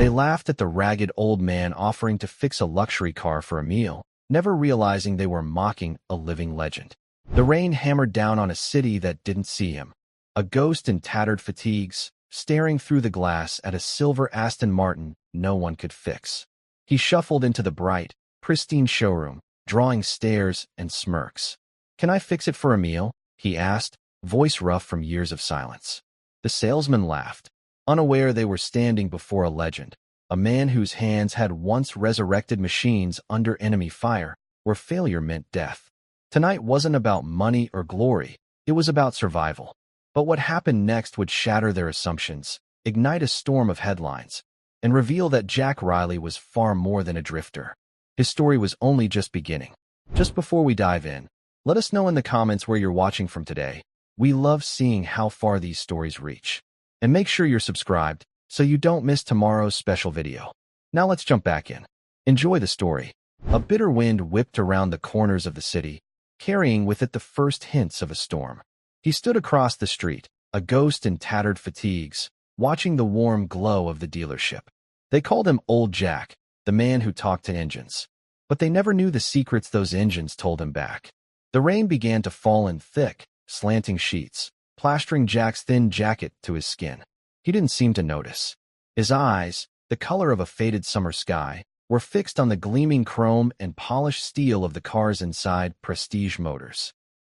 They laughed at the ragged old man offering to fix a luxury car for a meal, never realizing they were mocking a living legend. The rain hammered down on a city that didn't see him. A ghost in tattered fatigues, staring through the glass at a silver Aston Martin no one could fix. He shuffled into the bright, pristine showroom, drawing stares and smirks. "Can I fix it for a meal?" he asked, voice rough from years of silence. The salesman laughed, unaware they were standing before a legend, a man whose hands had once resurrected machines under enemy fire, where failure meant death. Tonight wasn't about money or glory, it was about survival. But what happened next would shatter their assumptions, ignite a storm of headlines, and reveal that Jack Riley was far more than a drifter. His story was only just beginning. Just before we dive in, let us know in the comments where you're watching from today. We love seeing how far these stories reach. And make sure you're subscribed so you don't miss tomorrow's special video. Now let's jump back in. Enjoy the story. A bitter wind whipped around the corners of the city, carrying with it the first hints of a storm. He stood across the street, a ghost in tattered fatigues, watching the warm glow of the dealership. They called him Old Jack, the man who talked to engines. But they never knew the secrets those engines told him back. The rain began to fall in thick, slanting sheets, plastering Jack's thin jacket to his skin. He didn't seem to notice. His eyes, the color of a faded summer sky, were fixed on the gleaming chrome and polished steel of the cars inside Prestige Motors.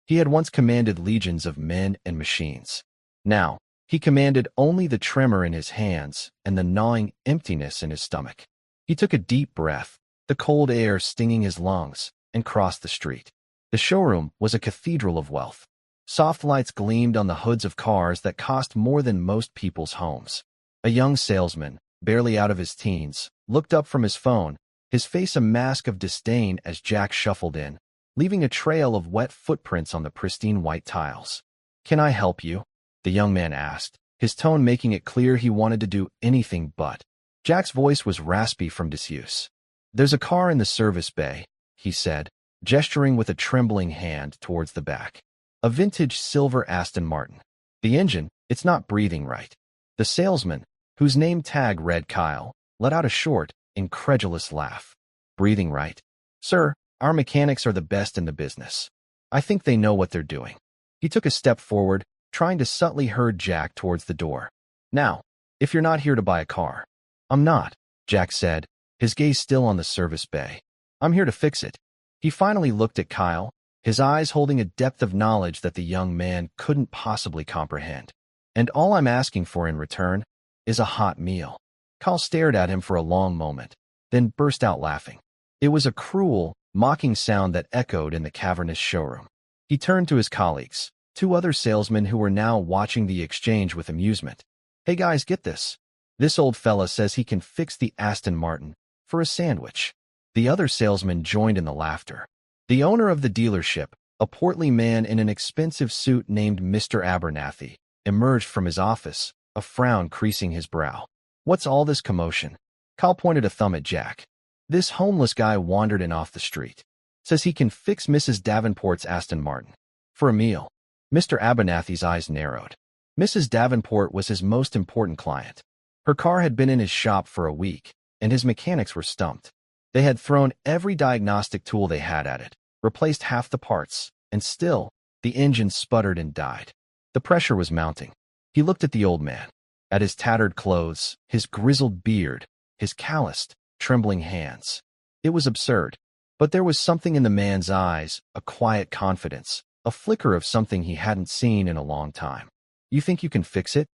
He had once commanded legions of men and machines. Now, he commanded only the tremor in his hands and the gnawing emptiness in his stomach. He took a deep breath, the cold air stinging his lungs, and crossed the street. The showroom was a cathedral of wealth. Soft lights gleamed on the hoods of cars that cost more than most people's homes. A young salesman, barely out of his teens, looked up from his phone, his face a mask of disdain as Jack shuffled in, leaving a trail of wet footprints on the pristine white tiles. "Can I help you?" the young man asked, his tone making it clear he wanted to do anything but. Jack's voice was raspy from disuse. "There's a car in the service bay," he said, gesturing with a trembling hand towards the back. "A vintage silver Aston Martin. The engine, it's not breathing right." The salesman, whose name tag read Kyle, let out a short, incredulous laugh. "Breathing right? Sir, our mechanics are the best in the business. I think they know what they're doing." He took a step forward, trying to subtly herd Jack towards the door. "Now, if you're not here to buy a car." "I'm not," Jack said, his gaze still on the service bay. "I'm here to fix it." He finally looked at Kyle, his eyes holding a depth of knowledge that the young man couldn't possibly comprehend. "And all I'm asking for in return is a hot meal." Kyle stared at him for a long moment, then burst out laughing. It was a cruel, mocking sound that echoed in the cavernous showroom. He turned to his colleagues, two other salesmen who were now watching the exchange with amusement. "Hey guys, get this. This old fella says he can fix the Aston Martin for a sandwich." The other salesmen joined in the laughter. The owner of the dealership, a portly man in an expensive suit named Mr. Abernathy, emerged from his office, a frown creasing his brow. "What's all this commotion?" Kyle pointed a thumb at Jack. "This homeless guy wandered in off the street. Says he can fix Mrs. Davenport's Aston Martin for a meal." Mr. Abernathy's eyes narrowed. Mrs. Davenport was his most important client. Her car had been in his shop for a week, and his mechanics were stumped. They had thrown every diagnostic tool they had at it, replaced half the parts, and still, the engine sputtered and died. The pressure was mounting. He looked at the old man, at his tattered clothes, his grizzled beard, his calloused, trembling hands. It was absurd, but there was something in the man's eyes, a quiet confidence, a flicker of something he hadn't seen in a long time. "You think you can fix it?"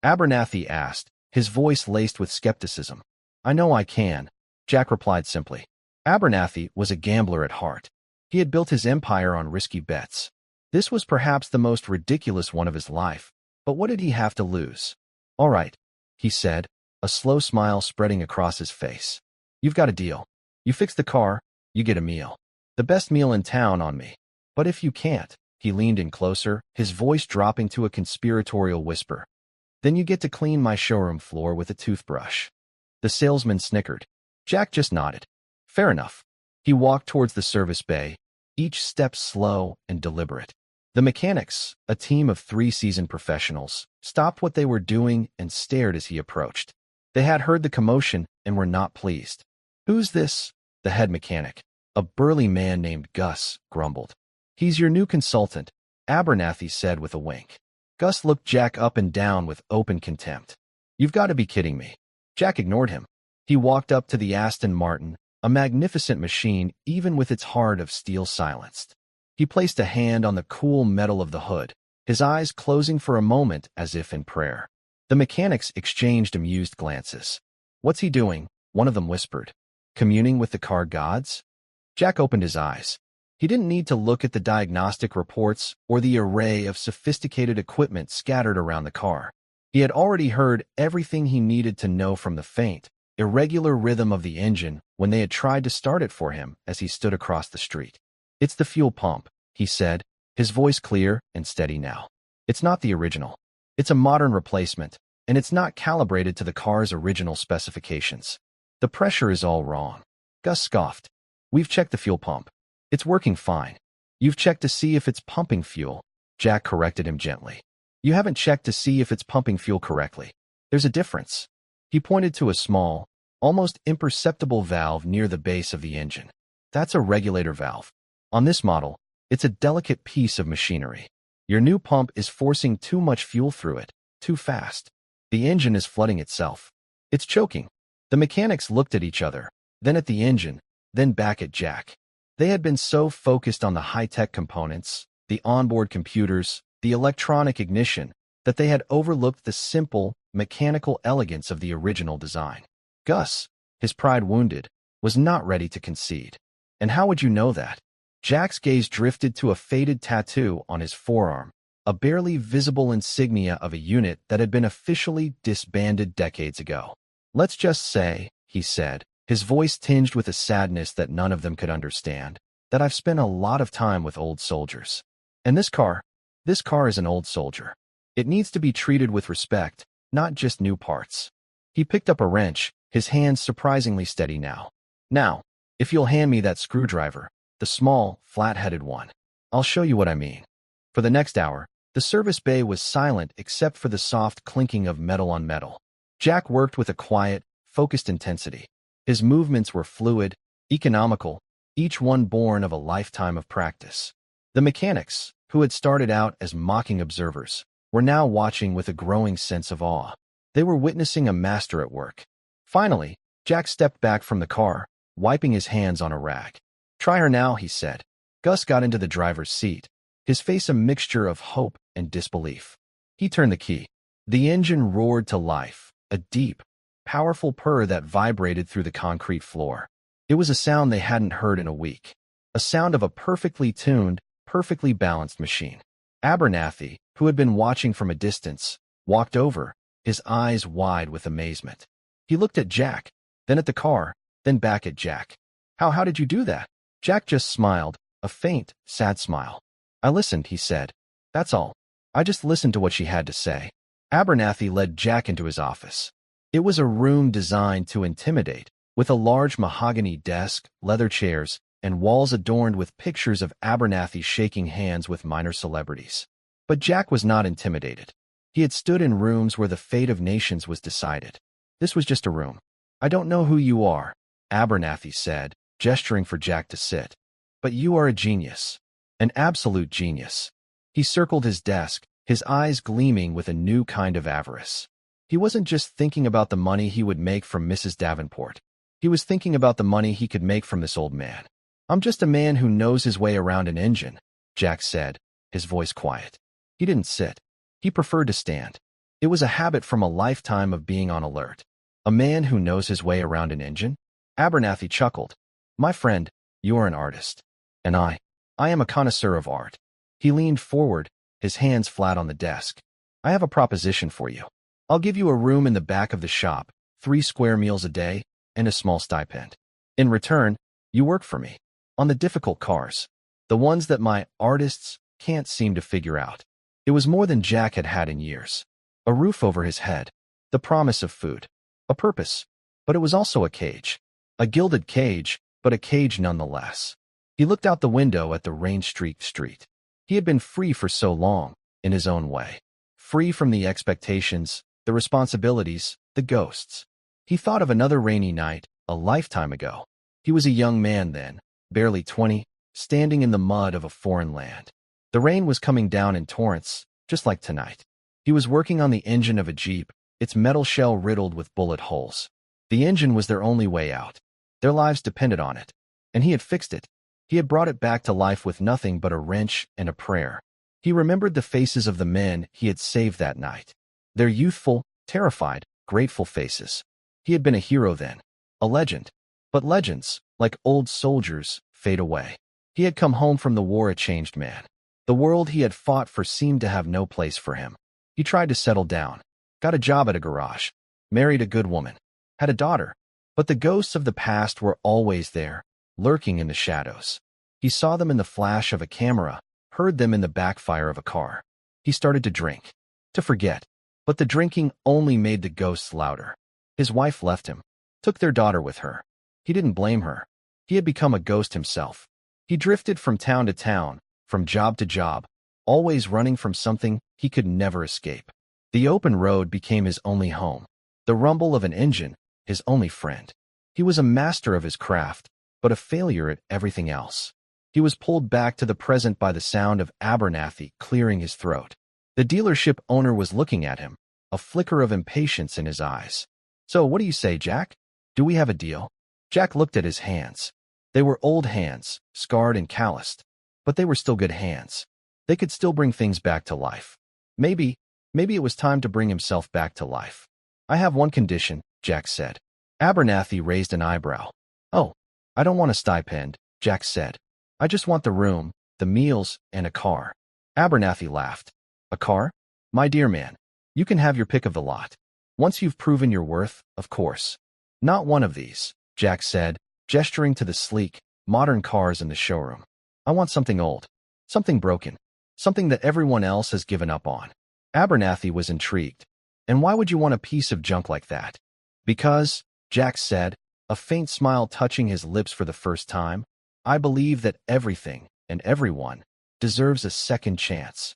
Abernathy asked, his voice laced with skepticism. "I know I can," Jack replied simply. Abernathy was a gambler at heart. He had built his empire on risky bets. This was perhaps the most ridiculous one of his life, but what did he have to lose? "All right," he said, a slow smile spreading across his face. "You've got a deal. You fix the car, you get a meal. The best meal in town on me. But if you can't," he leaned in closer, his voice dropping to a conspiratorial whisper, "then you get to clean my showroom floor with a toothbrush." The salesman snickered. Jack just nodded. "Fair enough." He walked towards the service bay, each step slow and deliberate. The mechanics, a team of 3 seasoned professionals, stopped what they were doing and stared as he approached. They had heard the commotion and were not pleased. "Who's this?" the head mechanic, a burly man named Gus, grumbled. "He's your new consultant," Abernathy said with a wink. Gus looked Jack up and down with open contempt. "You've got to be kidding me." Jack ignored him. He walked up to the Aston Martin, a magnificent machine even with its heart of steel silenced. He placed a hand on the cool metal of the hood, his eyes closing for a moment as if in prayer. The mechanics exchanged amused glances. "What's he doing?" one of them whispered. "Communing with the car gods?" Jack opened his eyes. He didn't need to look at the diagnostic reports or the array of sophisticated equipment scattered around the car. He had already heard everything he needed to know from the faint, irregular rhythm of the engine when they had tried to start it for him as he stood across the street. "It's the fuel pump," he said, his voice clear and steady now. "It's not the original. It's a modern replacement, and it's not calibrated to the car's original specifications. The pressure is all wrong." Gus scoffed. "We've checked the fuel pump. It's working fine." "You've checked to see if it's pumping fuel," Jack corrected him gently. "You haven't checked to see if it's pumping fuel correctly. There's a difference." He pointed to a small, almost imperceptible valve near the base of the engine. "That's a regulator valve. On this model, it's a delicate piece of machinery. Your new pump is forcing too much fuel through it, too fast. The engine is flooding itself. It's choking." The mechanics looked at each other, then at the engine, then back at Jack. They had been so focused on the high-tech components, the onboard computers, the electronic ignition, that they had overlooked the simple, mechanical elegance of the original design. Gus, his pride wounded, was not ready to concede. "And how would you know that?" Jack's gaze drifted to a faded tattoo on his forearm, a barely visible insignia of a unit that had been officially disbanded decades ago. "Let's just say," he said, his voice tinged with a sadness that none of them could understand, "that I've spent a lot of time with old soldiers. And this car is an old soldier. It needs to be treated with respect, not just new parts." He picked up a wrench, his hands surprisingly steady now. "Now, if you'll hand me that screwdriver, the small, flat-headed one, I'll show you what I mean." For the next hour, the service bay was silent except for the soft clinking of metal on metal. Jack worked with a quiet, focused intensity. His movements were fluid, economical, each one born of a lifetime of practice. The mechanics, who had started out as mocking observers, were now watching with a growing sense of awe. They were witnessing a master at work. Finally, Jack stepped back from the car, wiping his hands on a rag. "Try her now," he said. Gus got into the driver's seat, his face a mixture of hope and disbelief. He turned the key. The engine roared to life, a deep, powerful purr that vibrated through the concrete floor. It was a sound they hadn't heard in a week, a sound of a perfectly tuned, perfectly balanced machine. Abernathy, who had been watching from a distance, walked over, his eyes wide with amazement. He looked at Jack, then at the car, then back at Jack. How did you do that?" Jack just smiled, a faint, sad smile. "I listened," he said. "That's all. I just listened to what she had to say." Abernathy led Jack into his office. It was a room designed to intimidate, with a large mahogany desk, leather chairs, and walls adorned with pictures of Abernathy shaking hands with minor celebrities. But Jack was not intimidated. He had stood in rooms where the fate of nations was decided. This was just a room. "I don't know who you are," Abernathy said, gesturing for Jack to sit. "But you are a genius. An absolute genius." He circled his desk, his eyes gleaming with a new kind of avarice. He wasn't just thinking about the money he would make from Mrs. Davenport. He was thinking about the money he could make from this old man. "I'm just a man who knows his way around an engine," Jack said, his voice quiet. He didn't sit. He preferred to stand. It was a habit from a lifetime of being on alert. "A man who knows his way around an engine?" Abernathy chuckled. "My friend, you are an artist. And I am a connoisseur of art." He leaned forward, his hands flat on the desk. "I have a proposition for you. I'll give you a room in the back of the shop, 3 square meals a day, and a small stipend. In return, you work for me. On the difficult cars. The ones that my artists can't seem to figure out." It was more than Jack had had in years. A roof over his head. The promise of food. A purpose. But it was also a cage. A gilded cage, but a cage nonetheless. He looked out the window at the rain-streaked street. He had been free for so long, in his own way. Free from the expectations, the responsibilities, the ghosts. He thought of another rainy night, a lifetime ago. He was a young man then, barely 20, standing in the mud of a foreign land. The rain was coming down in torrents, just like tonight. He was working on the engine of a Jeep, its metal shell riddled with bullet holes. The engine was their only way out. Their lives depended on it. And he had fixed it. He had brought it back to life with nothing but a wrench and a prayer. He remembered the faces of the men he had saved that night. Their youthful, terrified, grateful faces. He had been a hero then, a legend. But legends, like old soldiers, fade away. He had come home from the war a changed man. The world he had fought for seemed to have no place for him. He tried to settle down, got a job at a garage, married a good woman, had a daughter. But the ghosts of the past were always there, lurking in the shadows. He saw them in the flash of a camera, heard them in the backfire of a car. He started to drink, to forget. But the drinking only made the ghosts louder. His wife left him, took their daughter with her. He didn't blame her. He had become a ghost himself. He drifted from town to town, from job to job, always running from something he could never escape. The open road became his only home. The rumble of an engine, his only friend. He was a master of his craft, but a failure at everything else. He was pulled back to the present by the sound of Abernathy clearing his throat. The dealership owner was looking at him, a flicker of impatience in his eyes. "So what do you say, Jack? Do we have a deal?" Jack looked at his hands. They were old hands, scarred and calloused, but they were still good hands. They could still bring things back to life. Maybe it was time to bring himself back to life. "I have one condition," Jack said. Abernathy raised an eyebrow. "Oh, I don't want a stipend," Jack said. "I just want the room, the meals, and a car." Abernathy laughed. "A car? My dear man, you can have your pick of the lot. Once you've proven your worth, of course." "Not one of these," Jack said, gesturing to the sleek, modern cars in the showroom. "I want something old, something broken, something that everyone else has given up on." Abernathy was intrigued. "And why would you want a piece of junk like that?" "Because," Jack said, a faint smile touching his lips for the first time, "I believe that everything and everyone deserves a second chance."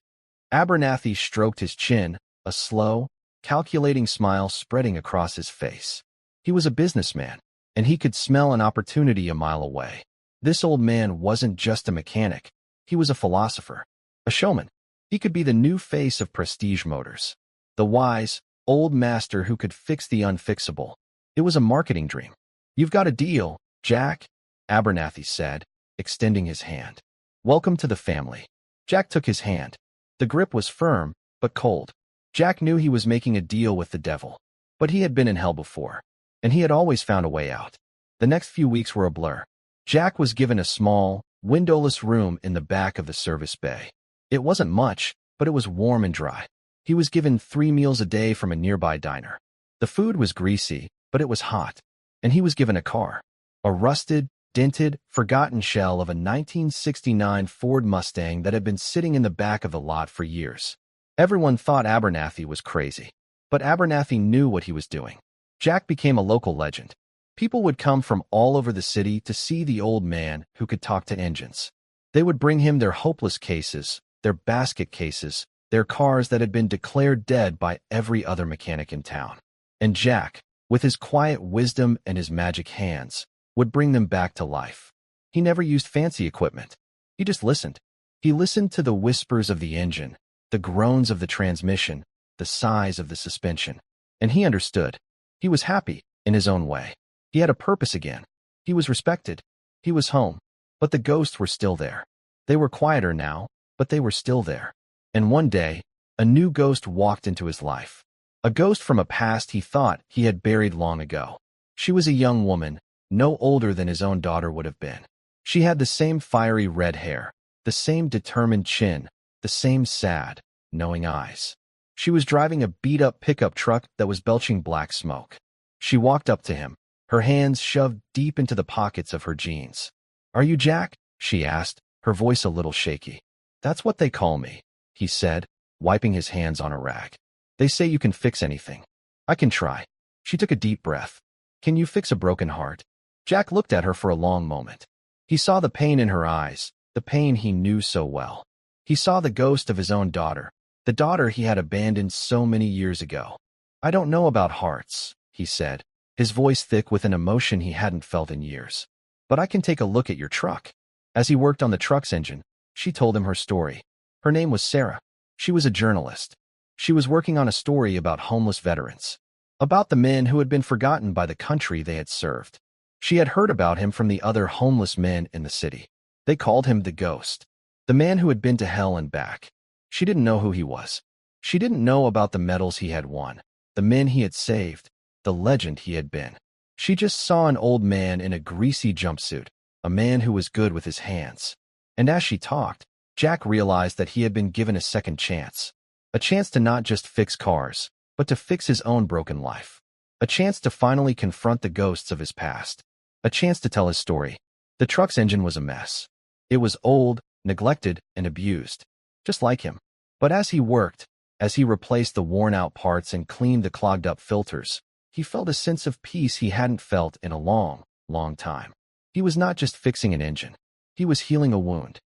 Abernathy stroked his chin, a slow, calculating smile spreading across his face. He was a businessman, and he could smell an opportunity a mile away. This old man wasn't just a mechanic. He was a philosopher, a showman. He could be the new face of Prestige Motors, the wise, old master who could fix the unfixable. It was a marketing dream. "You've got a deal, Jack," Abernathy said, extending his hand. "Welcome to the family." Jack took his hand. The grip was firm, but cold. Jack knew he was making a deal with the devil. But he had been in hell before, and he had always found a way out. The next few weeks were a blur. Jack was given a small, windowless room in the back of the service bay. It wasn't much, but it was warm and dry. He was given 3 meals a day from a nearby diner. The food was greasy, but it was hot. And he was given a car. A rusted, dented, forgotten shell of a 1969 Ford Mustang that had been sitting in the back of the lot for years. Everyone thought Abernathy was crazy. But Abernathy knew what he was doing. Jack became a local legend. People would come from all over the city to see the old man who could talk to engines. They would bring him their hopeless cases, their basket cases, their cars that had been declared dead by every other mechanic in town. And Jack, with his quiet wisdom and his magic hands, would bring them back to life. He never used fancy equipment. He just listened. He listened to the whispers of the engine, the groans of the transmission, the sighs of the suspension. And he understood. He was happy, in his own way. He had a purpose again. He was respected. He was home. But the ghosts were still there. They were quieter now, but they were still there. And one day, a new ghost walked into his life. A ghost from a past he thought he had buried long ago. She was a young woman, no older than his own daughter would have been. She had the same fiery red hair, the same determined chin, the same sad, knowing eyes. She was driving a beat-up pickup truck that was belching black smoke. She walked up to him, her hands shoved deep into the pockets of her jeans. "Are you Jack?" she asked, her voice a little shaky. "That's what they call me," he said, wiping his hands on a rag. "They say you can fix anything. I can try." She took a deep breath. "Can you fix a broken heart?" Jack looked at her for a long moment. He saw the pain in her eyes, the pain he knew so well. He saw the ghost of his own daughter, the daughter he had abandoned so many years ago. "I don't know about hearts," he said. his voice thick with an emotion he hadn't felt in years. "But I can take a look at your truck." As he worked on the truck's engine, she told him her story. Her name was Sarah. She was a journalist. She was working on a story about homeless veterans, about the men who had been forgotten by the country they had served. She had heard about him from the other homeless men in the city. They called him the Ghost, the man who had been to hell and back. She didn't know who he was. She didn't know about the medals he had won, the men he had saved, the legend he had been. She just saw an old man in a greasy jumpsuit, a man who was good with his hands. And as she talked, Jack realized that he had been given a second chance. A chance to not just fix cars, but to fix his own broken life. A chance to finally confront the ghosts of his past. A chance to tell his story. The truck's engine was a mess. It was old, neglected, and abused, just like him. But as he worked, as he replaced the worn-out parts and cleaned the clogged-up filters, he felt a sense of peace he hadn't felt in a long, long time. He was not just fixing an engine. He was healing a wound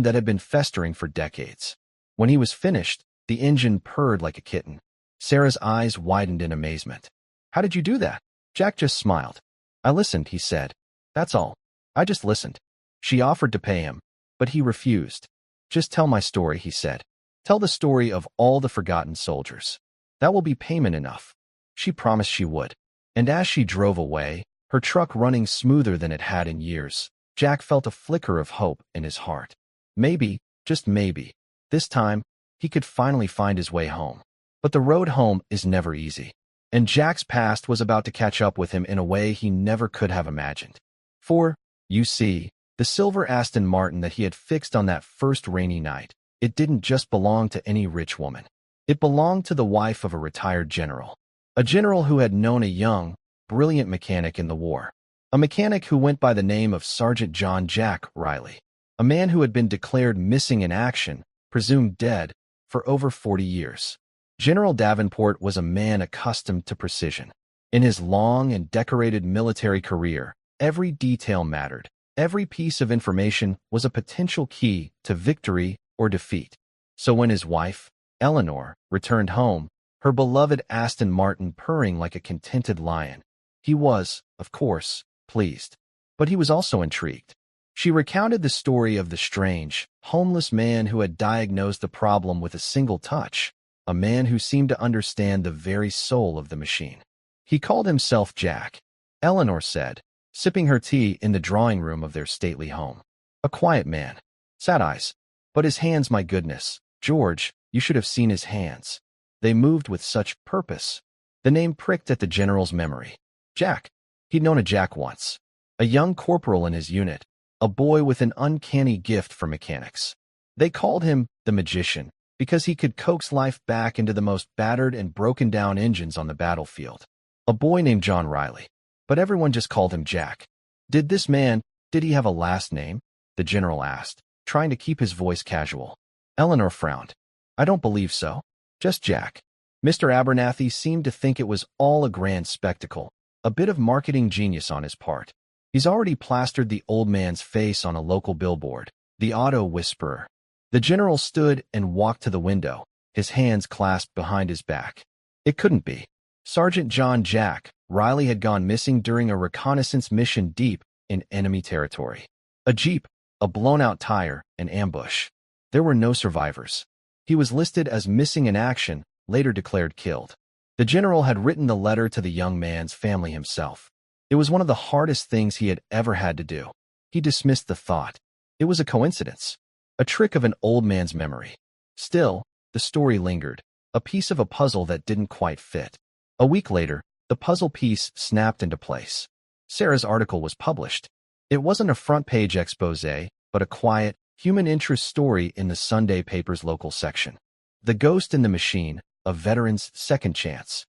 that had been festering for decades. When he was finished, the engine purred like a kitten. Sarah's eyes widened in amazement. "How did you do that?" Jack just smiled. "I listened," he said. "That's all. I just listened." She offered to pay him, but he refused. "Just tell my story," he said. "Tell the story of all the forgotten soldiers. That will be payment enough." She promised she would. And as she drove away, her truck running smoother than it had in years, Jack felt a flicker of hope in his heart. Maybe, just maybe, this time, he could finally find his way home. But the road home is never easy. And Jack's past was about to catch up with him in a way he never could have imagined. For, you see, the silver Aston Martin that he had fixed on that first rainy night, it didn't just belong to any rich woman. It belonged to the wife of a retired general. A general who had known a young, brilliant mechanic in the war. A mechanic who went by the name of Sergeant John Jack Riley. A man who had been declared missing in action, presumed dead, for over 40 years. General Davenport was a man accustomed to precision. In his long and decorated military career, every detail mattered. Every piece of information was a potential key to victory or defeat. So when his wife, Eleanor, returned home, her beloved Aston Martin purring like a contented lion, he was, of course, pleased. But he was also intrigued. She recounted the story of the strange, homeless man who had diagnosed the problem with a single touch, a man who seemed to understand the very soul of the machine. He called himself Jack, Eleanor said, sipping her tea in the drawing room of their stately home. A quiet man. Sad eyes. But his hands, my goodness, George, you should have seen his hands. They moved with such purpose. The name pricked at the general's memory. Jack. He'd known a Jack once. A young corporal in his unit. A boy with an uncanny gift for mechanics. They called him the magician because he could coax life back into the most battered and broken down engines on the battlefield. A boy named John Riley. But everyone just called him Jack. Did he have a last name? The general asked, trying to keep his voice casual. Eleanor frowned. I don't believe so. Just Jack. Mr. Abernathy seemed to think it was all a grand spectacle, a bit of marketing genius on his part. He's already plastered the old man's face on a local billboard, the Auto Whisperer. The general stood and walked to the window, his hands clasped behind his back. It couldn't be. Sergeant John Jack Riley had gone missing during a reconnaissance mission deep in enemy territory. A jeep, a blown-out tire, an ambush. There were no survivors. He was listed as missing in action, later declared killed. The general had written the letter to the young man's family himself. It was one of the hardest things he had ever had to do. He dismissed the thought. It was a coincidence, a trick of an old man's memory. Still, the story lingered, a piece of a puzzle that didn't quite fit. A week later, the puzzle piece snapped into place. Sarah's article was published. It wasn't a front-page exposé, but a quiet, human interest story in the Sunday paper's local section. The Ghost in the Machine, a veteran's second chance.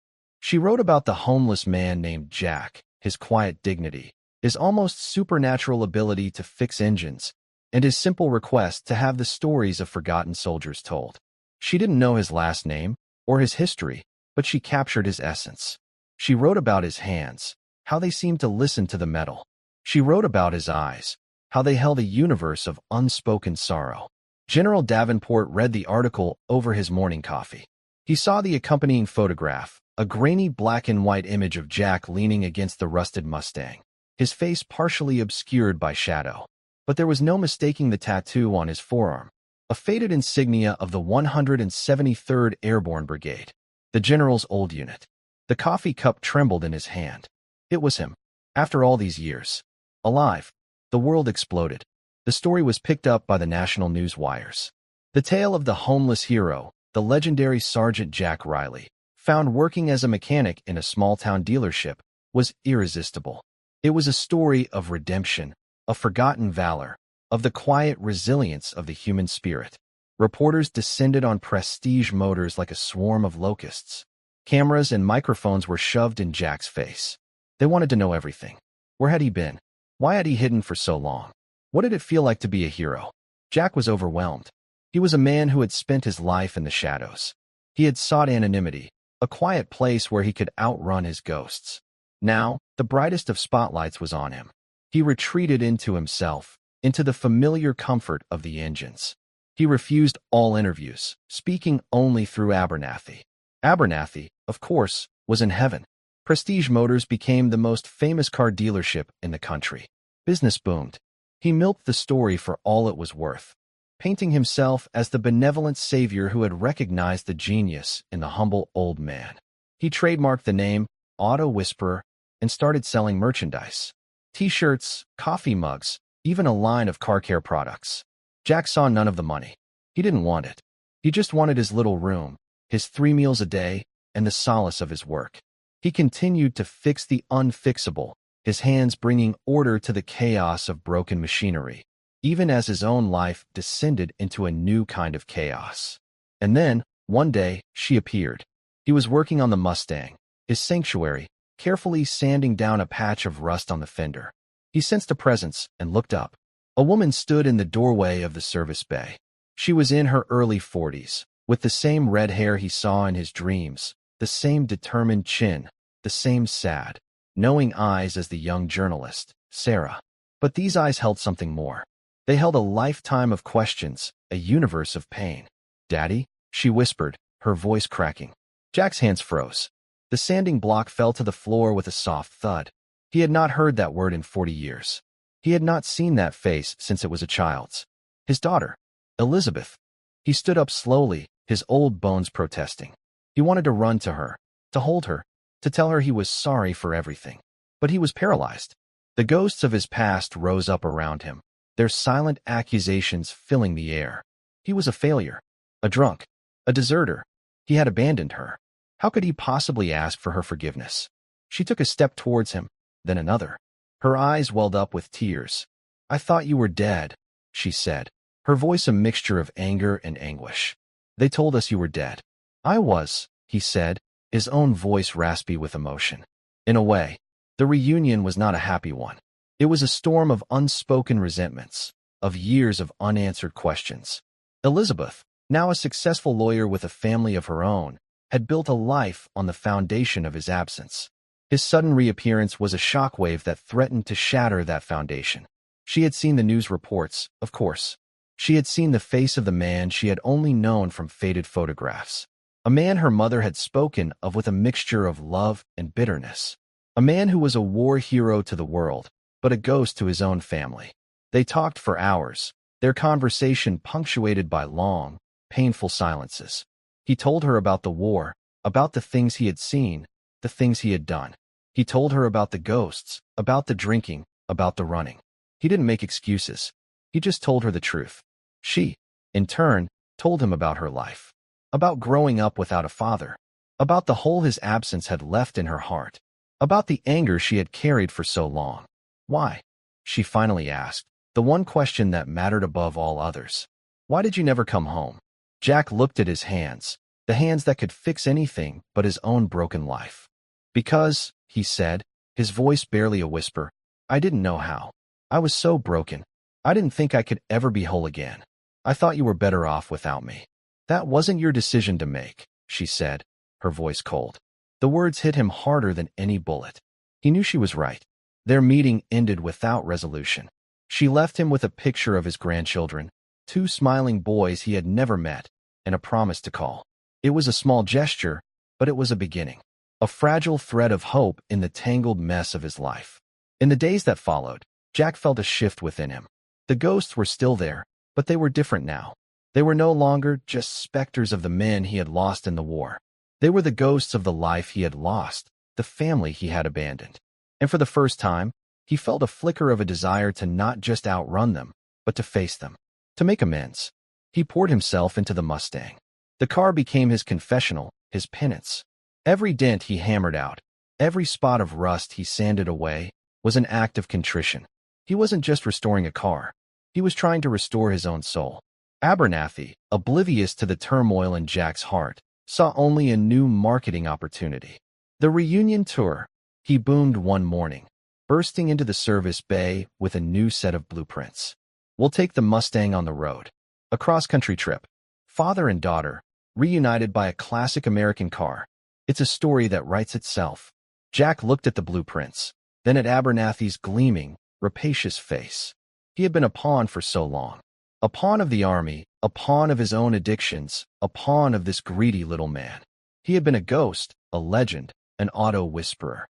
She wrote about the homeless man named Jack, his quiet dignity, his almost supernatural ability to fix engines, and his simple request to have the stories of forgotten soldiers told. She didn't know his last name or his history, but she captured his essence. She wrote about his hands, how they seemed to listen to the metal. She wrote about his eyes, how they held a universe of unspoken sorrow. General Davenport read the article over his morning coffee. He saw the accompanying photograph, a grainy black and white image of Jack leaning against the rusted Mustang, his face partially obscured by shadow. But there was no mistaking the tattoo on his forearm, a faded insignia of the 173rd Airborne Brigade, the general's old unit. The coffee cup trembled in his hand. It was him. After all these years. Alive. The world exploded. The story was picked up by the national news wires. The tale of the homeless hero, the legendary Sergeant Jack Riley, found working as a mechanic in a small-town dealership, was irresistible. It was a story of redemption, of forgotten valor, of the quiet resilience of the human spirit. Reporters descended on Prestige Motors like a swarm of locusts. Cameras and microphones were shoved in Jack's face. They wanted to know everything. Where had he been? Why had he hidden for so long? What did it feel like to be a hero? Jack was overwhelmed. He was a man who had spent his life in the shadows. He had sought anonymity, a quiet place where he could outrun his ghosts. Now, the brightest of spotlights was on him. He retreated into himself, into the familiar comfort of the engines. He refused all interviews, speaking only through Abernathy. Abernathy, of course, was in heaven. Prestige Motors became the most famous car dealership in the country. Business boomed. He milked the story for all it was worth, painting himself as the benevolent savior who had recognized the genius in the humble old man. He trademarked the name Auto Whisperer and started selling merchandise. T-shirts, coffee mugs, even a line of car care products. Jack saw none of the money. He didn't want it. He just wanted his little room, his 3 meals a day, and the solace of his work. He continued to fix the unfixable, his hands bringing order to the chaos of broken machinery, even as his own life descended into a new kind of chaos. And then, one day, she appeared. He was working on the Mustang, his sanctuary, carefully sanding down a patch of rust on the fender. He sensed a presence and looked up. A woman stood in the doorway of the service bay. She was in her early 40s, with the same red hair he saw in his dreams, the same determined chin, the same sad, knowing eyes as the young journalist, Sarah. But these eyes held something more. They held a lifetime of questions, a universe of pain. "Daddy?" she whispered, her voice cracking. Jack's hands froze. The sanding block fell to the floor with a soft thud. He had not heard that word in 40 years. He had not seen that face since it was a child's. His daughter, Elizabeth. He stood up slowly, his old bones protesting. He wanted to run to her, to hold her, to tell her he was sorry for everything. But he was paralyzed. The ghosts of his past rose up around him, their silent accusations filling the air. He was a failure, a drunk, a deserter. He had abandoned her. How could he possibly ask for her forgiveness? She took a step towards him, then another. Her eyes welled up with tears. "I thought you were dead," she said, her voice a mixture of anger and anguish. "They told us you were dead." "I was," he said, his own voice raspy with emotion. In a way, the reunion was not a happy one. It was a storm of unspoken resentments, of years of unanswered questions. Elizabeth, now a successful lawyer with a family of her own, had built a life on the foundation of his absence. His sudden reappearance was a shockwave that threatened to shatter that foundation. She had seen the news reports, of course. She had seen the face of the man she had only known from faded photographs. A man her mother had spoken of with a mixture of love and bitterness. A man who was a war hero to the world, but a ghost to his own family. They talked for hours, their conversation punctuated by long, painful silences. He told her about the war, about the things he had seen, the things he had done. He told her about the ghosts, about the drinking, about the running. He didn't make excuses. He just told her the truth. She, in turn, told him about her life, about growing up without a father, about the hole his absence had left in her heart, about the anger she had carried for so long. "Why?" she finally asked, the one question that mattered above all others. "Why did you never come home?" Jack looked at his hands, the hands that could fix anything but his own broken life. "Because," he said, his voice barely a whisper, "I didn't know how. I was so broken. I didn't think I could ever be whole again. I thought you were better off without me." "That wasn't your decision to make," she said, her voice cold. The words hit him harder than any bullet. He knew she was right. Their meeting ended without resolution. She left him with a picture of his grandchildren, 2 smiling boys he had never met, and a promise to call. It was a small gesture, but it was a beginning. a fragile thread of hope in the tangled mess of his life. In the days that followed, Jack felt a shift within him. The ghosts were still there, but they were different now. They were no longer just specters of the men he had lost in the war. They were the ghosts of the life he had lost, the family he had abandoned. And for the first time, he felt a flicker of a desire to not just outrun them, but to face them, to make amends. He poured himself into the Mustang. The car became his confessional, his penance. Every dent he hammered out, every spot of rust he sanded away, was an act of contrition. He wasn't just restoring a car. He was trying to restore his own soul. Abernathy, oblivious to the turmoil in Jack's heart, saw only a new marketing opportunity. The reunion tour. He boomed one morning, bursting into the service bay with a new set of blueprints. We'll take the Mustang on the road. A cross-country trip. Father and daughter, reunited by a classic American car. It's a story that writes itself. Jack looked at the blueprints, then at Abernathy's gleaming, rapacious face. He had been a pawn for so long. A pawn of the army, a pawn of his own addictions, a pawn of this greedy little man. He had been a ghost, a legend, an auto whisperer.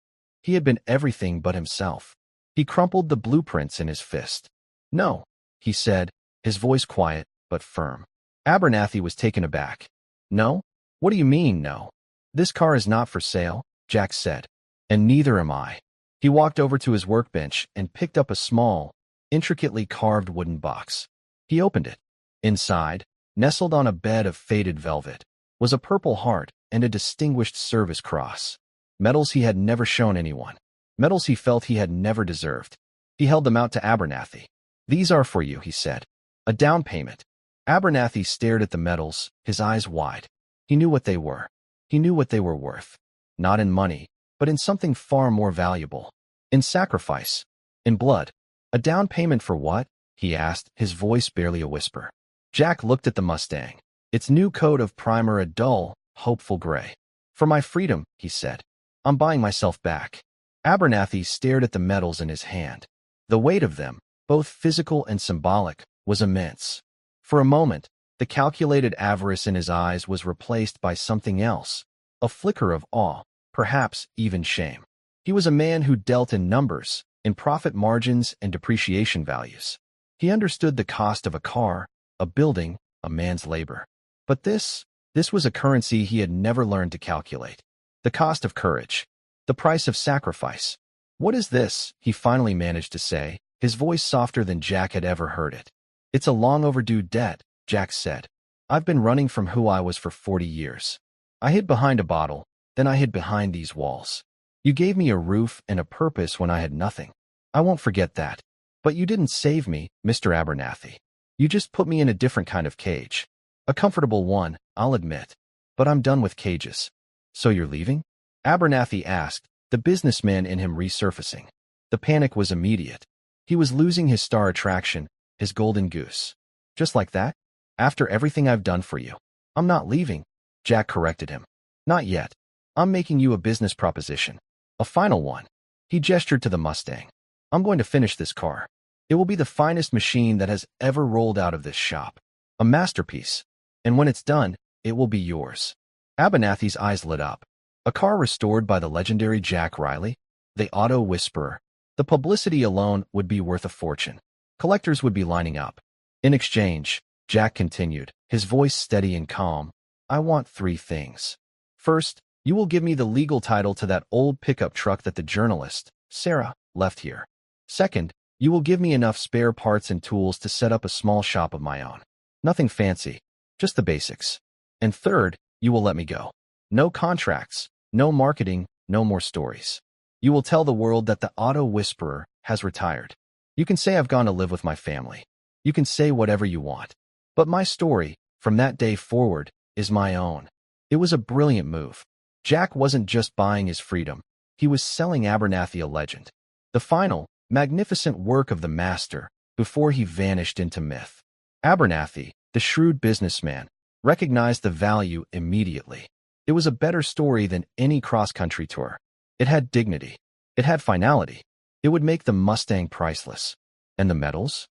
He had been everything but himself. He crumpled the blueprints in his fist. No, he said, his voice quiet but firm. Abernathy was taken aback. No? What do you mean, no? This car is not for sale, Jack said. And neither am I. He walked over to his workbench and picked up a small, intricately carved wooden box. He opened it. Inside, nestled on a bed of faded velvet, was a purple heart and a distinguished service cross. Medals he had never shown anyone. Medals he felt he had never deserved. He held them out to Abernathy. These are for you, he said. A down payment. Abernathy stared at the medals, his eyes wide. He knew what they were. He knew what they were worth. Not in money, but in something far more valuable. In sacrifice. In blood. A down payment for what? He asked, his voice barely a whisper. Jack looked at the Mustang. Its new coat of primer a dull, hopeful gray. For my freedom, he said. I'm buying myself back. Abernathy stared at the medals in his hand. The weight of them, both physical and symbolic, was immense. For a moment, the calculated avarice in his eyes was replaced by something else, a flicker of awe, perhaps even shame. He was a man who dealt in numbers, in profit margins and depreciation values. He understood the cost of a car, a building, a man's labor. But this was a currency he had never learned to calculate. The cost of courage. The price of sacrifice. What is this? He finally managed to say, his voice softer than Jack had ever heard it. It's a long overdue debt, Jack said. I've been running from who I was for 40 years. I hid behind a bottle, then I hid behind these walls. You gave me a roof and a purpose when I had nothing. I won't forget that. But you didn't save me, Mr. Abernathy. You just put me in a different kind of cage. A comfortable one, I'll admit. But I'm done with cages. So you're leaving? Abernathy asked, the businessman in him resurfacing. The panic was immediate. He was losing his star attraction, his golden goose. Just like that? After everything I've done for you. I'm not leaving, Jack corrected him. Not yet. I'm making you a business proposition. A final one. He gestured to the Mustang. I'm going to finish this car. It will be the finest machine that has ever rolled out of this shop. A masterpiece. And when it's done, it will be yours. Abernathy's eyes lit up. A car restored by the legendary Jack Riley? The auto whisperer. The publicity alone would be worth a fortune. Collectors would be lining up. In exchange, Jack continued, his voice steady and calm, I want 3 things. First, you will give me the legal title to that old pickup truck that the journalist, Sarah, left here. Second, you will give me enough spare parts and tools to set up a small shop of my own. Nothing fancy, just the basics. And third, you will let me go. No contracts, no marketing, no more stories. You will tell the world that the auto whisperer has retired. You can say I've gone to live with my family. You can say whatever you want. But my story, from that day forward, is my own. It was a brilliant move. Jack wasn't just buying his freedom. He was selling Abernathy a legend. The final, magnificent work of the master, before he vanished into myth. Abernathy, the shrewd businessman, recognized the value immediately. It was a better story than any cross-country tour. It had dignity. It had finality. It would make the Mustang priceless. And the medals?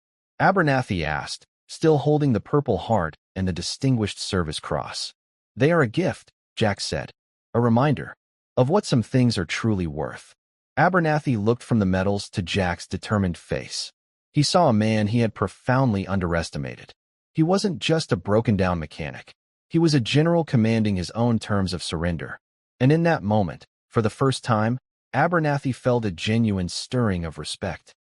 Abernathy asked, still holding the Purple Heart and the Distinguished Service Cross. They are a gift, Jack said. A reminder. of what some things are truly worth. Abernathy looked from the metals to Jack's determined face. He saw a man he had profoundly underestimated. He wasn't just a broken-down mechanic. He was a general commanding his own terms of surrender. And in that moment, for the first time, Abernathy felt a genuine stirring of respect.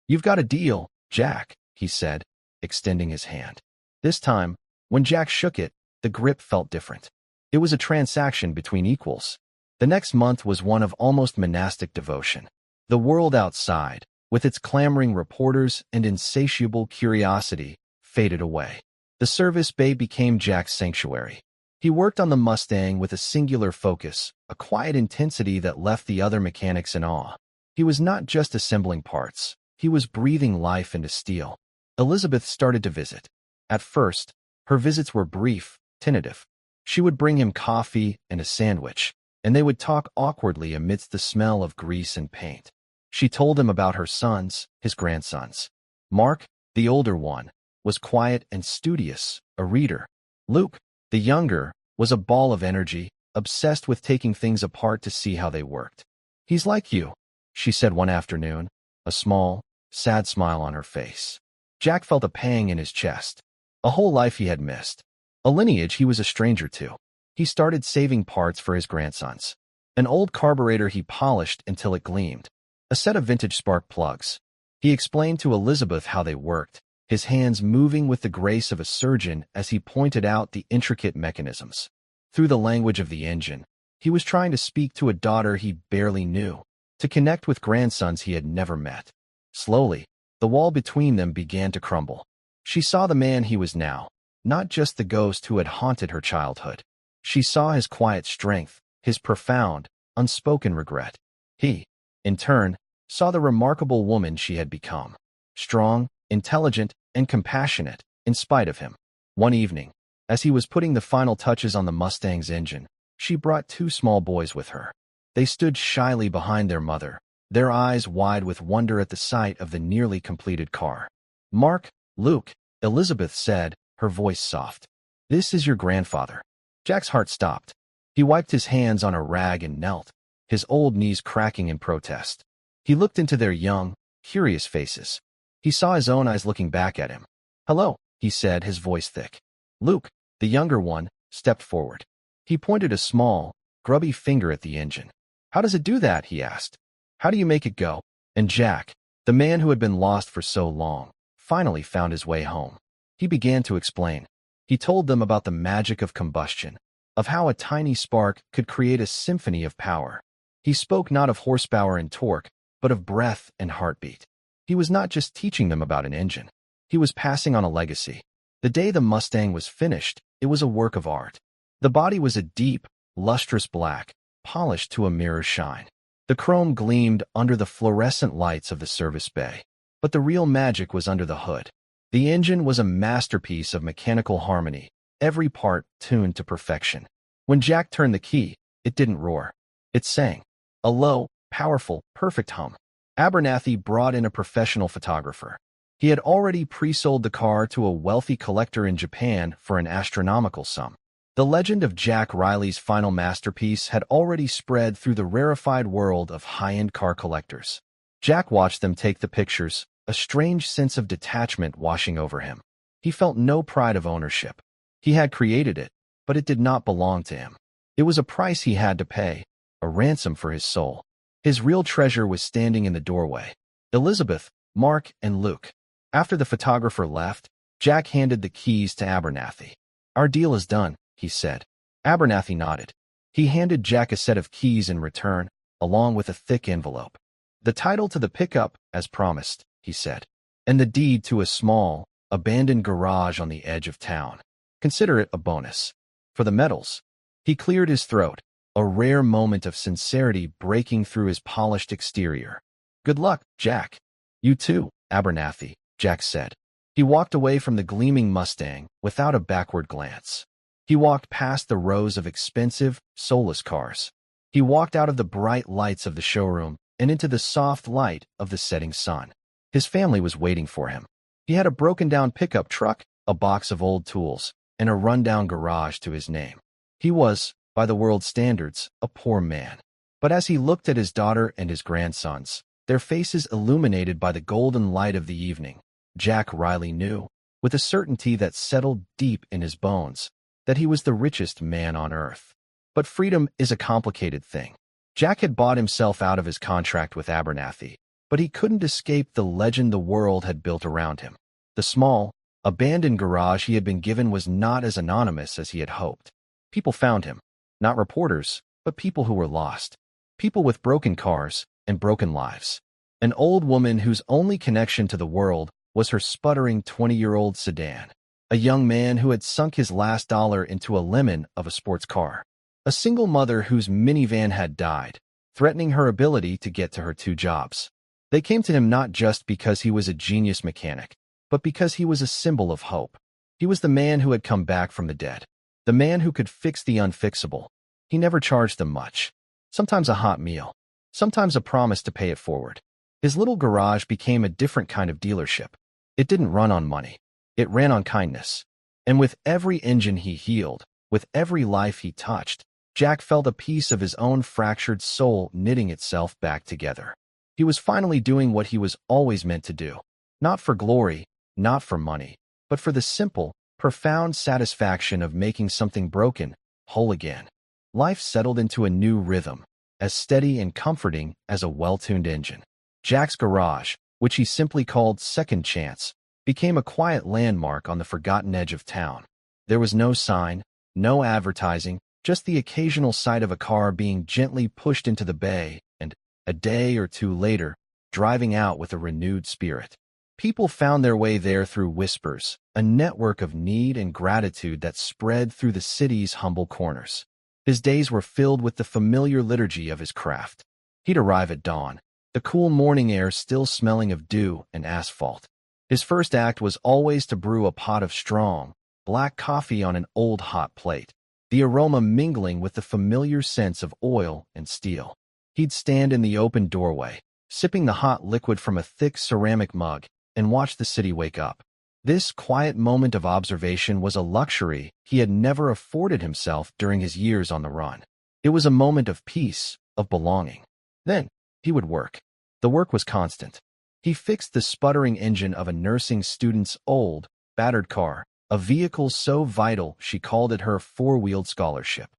"You've got a deal, Jack," he said, extending his hand. This time, when Jack shook it, the grip felt different. It was a transaction between equals. The next month was one of almost monastic devotion. The world outside, with its clamoring reporters and insatiable curiosity, faded away. The service bay became Jack's sanctuary. He worked on the Mustang with a singular focus, a quiet intensity that left the other mechanics in awe. He was not just assembling parts. He was breathing life into steel. Elizabeth started to visit. At first, her visits were brief, tentative. She would bring him coffee and a sandwich, and they would talk awkwardly amidst the smell of grease and paint. She told him about her sons, his grandsons. Mark, the older one, was quiet and studious, a reader. Luke, the younger, was a ball of energy, obsessed with taking things apart to see how they worked. "He's like you," she said one afternoon, a small, sad smile on her face. Jack felt a pang in his chest. A whole life he had missed. A lineage he was a stranger to. He started saving parts for his grandsons. An old carburetor he polished until it gleamed. A set of vintage spark plugs. He explained to Elizabeth how they worked, his hands moving with the grace of a surgeon as he pointed out the intricate mechanisms. Through the language of the engine, he was trying to speak to a daughter he barely knew, to connect with grandsons he had never met. Slowly, the wall between them began to crumble. She saw the man he was now, not just the ghost who had haunted her childhood. She saw his quiet strength, his profound, unspoken regret. He, in turn, saw the remarkable woman she had become. Strong, intelligent, and compassionate, in spite of him. One evening, as he was putting the final touches on the Mustang's engine, she brought two small boys with her. They stood shyly behind their mother, their eyes wide with wonder at the sight of the nearly completed car. "Mark, Luke," Elizabeth said, her voice soft. "This is your grandfather." Jack's heart stopped. He wiped his hands on a rag and knelt, his old knees cracking in protest. He looked into their young, curious faces. He saw his own eyes looking back at him. "Hello," he said, his voice thick. Luke, the younger one, stepped forward. He pointed a small, grubby finger at the engine. "How does it do that?" he asked. "How do you make it go?" And Jack, the man who had been lost for so long, finally found his way home. He began to explain. He told them about the magic of combustion, of how a tiny spark could create a symphony of power. He spoke not of horsepower and torque, but of breath and heartbeat. He was not just teaching them about an engine. He was passing on a legacy. The day the Mustang was finished, it was a work of art. The body was a deep, lustrous black, polished to a mirror shine. The chrome gleamed under the fluorescent lights of the service bay. But the real magic was under the hood. The engine was a masterpiece of mechanical harmony, every part tuned to perfection. When Jack turned the key, it didn't roar. It sang. A low, powerful, perfect hum. Abernathy brought in a professional photographer. He had already pre-sold the car to a wealthy collector in Japan for an astronomical sum. The legend of Jack Riley's final masterpiece had already spread through the rarefied world of high-end car collectors. Jack watched them take the pictures, a strange sense of detachment washing over him. He felt no pride of ownership. He had created it, but it did not belong to him. It was a price he had to pay, a ransom for his soul. His real treasure was standing in the doorway. Elizabeth, Mark, and Luke. After the photographer left, Jack handed the keys to Abernathy. "Our deal is done," he said. Abernathy nodded. He handed Jack a set of keys in return, along with a thick envelope. "The title to the pickup, as promised," he said, "and the deed to a small, abandoned garage on the edge of town. Consider it a bonus. For the metals." He cleared his throat, a rare moment of sincerity breaking through his polished exterior. "Good luck, Jack." "You too, Abernathy," Jack said. He walked away from the gleaming Mustang without a backward glance. He walked past the rows of expensive, soulless cars. He walked out of the bright lights of the showroom and into the soft light of the setting sun. His family was waiting for him. He had a broken-down pickup truck, a box of old tools, and a run-down garage to his name. He was, by the world's standards, a poor man. But as he looked at his daughter and his grandsons, their faces illuminated by the golden light of the evening, Jack Riley knew, with a certainty that settled deep in his bones, that he was the richest man on earth. But freedom is a complicated thing. Jack had bought himself out of his contract with Abernathy, but he couldn't escape the legend the world had built around him. The small, abandoned garage he had been given was not as anonymous as he had hoped. People found him, not reporters, but people who were lost. People with broken cars and broken lives. An old woman whose only connection to the world was her sputtering 20-year-old sedan. A young man who had sunk his last dollar into a lemon of a sports car. A single mother whose minivan had died, threatening her ability to get to her 2 jobs. They came to him not just because he was a genius mechanic, but because he was a symbol of hope. He was the man who had come back from the dead. The man who could fix the unfixable. He never charged them much. Sometimes a hot meal. Sometimes a promise to pay it forward. His little garage became a different kind of dealership. It didn't run on money. It ran on kindness. And with every engine he healed, with every life he touched, Jack felt a piece of his own fractured soul knitting itself back together. He was finally doing what he was always meant to do. Not for glory, not for money, but for the simple, profound satisfaction of making something broken whole again. Life settled into a new rhythm, as steady and comforting as a well-tuned engine. Jack's garage, which he simply called Second Chance, became a quiet landmark on the forgotten edge of town. There was no sign, no advertising, just the occasional sight of a car being gently pushed into the bay and, a day or 2 later, driving out with a renewed spirit. People found their way there through whispers, a network of need and gratitude that spread through the city's humble corners. His days were filled with the familiar liturgy of his craft. He'd arrive at dawn, the cool morning air still smelling of dew and asphalt. His first act was always to brew a pot of strong, black coffee on an old hot plate, the aroma mingling with the familiar sense of oil and steel. He'd stand in the open doorway, sipping the hot liquid from a thick ceramic mug, and watch the city wake up. This quiet moment of observation was a luxury he had never afforded himself during his years on the run. It was a moment of peace, of belonging. Then, he would work. The work was constant. He fixed the sputtering engine of a nursing student's old, battered car, a vehicle so vital she called it her 4-wheeled scholarship.